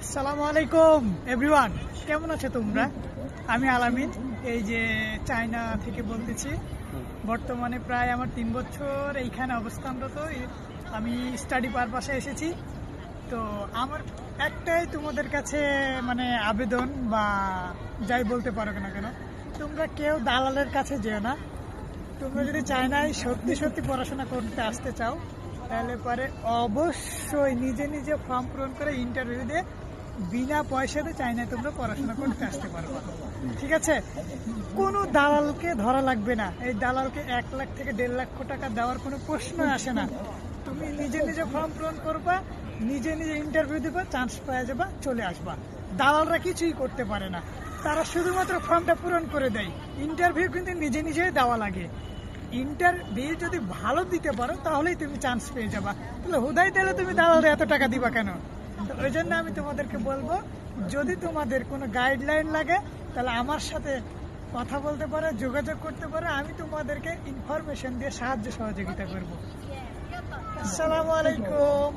আসসালামু আলাইকুম এভরিওয়ান, কেমন আছো তোমরা? আমি আলামিন, এই যে চায়না থেকে বলতেছি। বর্তমানে প্রায় আমার 3 বছর এইখানে অবস্থানরত। আমি স্টাডি পারপাসে এসেছি। তো আমার একটাই তোমাদের কাছে মানে আবেদন বা যাই বলতে পারো না কেন, তোমরা কেউ দালালের কাছে যেও না। তোমরা যদি চায়নায় সত্যি সত্যি পড়াশোনা করতে আসতে চাও, তাহলে পরে অবশ্যই নিজে নিজে ফর্ম পূরণ করে ইন্টারভিউ দিয়ে বিনা পয়সাতে চায়নায় তোমরা পড়াশোনা করতে আসতে পারবে। ঠিক আছে? কোনো দালালকে ধরা লাগবে না। এই দালালকে 1 লাখ থেকে 1.5 লক্ষ টাকা দেওয়ার কোনো প্রশ্ন আসে না। তুমি নিজে নিজে ফর্ম পূরণ করবা, নিজে নিজে ইন্টারভিউ দিবা, চান্স পেয়ে যাবা, চলে আসবা। দালালরা কিছুই করতে পারে না, তারা শুধুমাত্র ফর্মটা পূরণ করে দেয়। ইন্টারভিউ কিন্তু নিজে নিজেই দেওয়া লাগে। ইন্টারভিউ যদি ভালো দিতে পারো তাহলেই তুমি চান্স পেয়ে যাবা। তাহলে হুদাই দিলে তুমি দালালে এত টাকা দিবা কেন? তো ওই জন্য আমি তোমাদেরকে বলবো, যদি তোমাদের কোনো গাইডলাইন লাগে তাহলে আমার সাথে কথা বলতে পারো, যোগাযোগ করতে পারো। আমি তোমাদেরকে ইনফরমেশন দিয়ে সাহায্য সহযোগিতা করবো। আসসালামু আলাইকুম।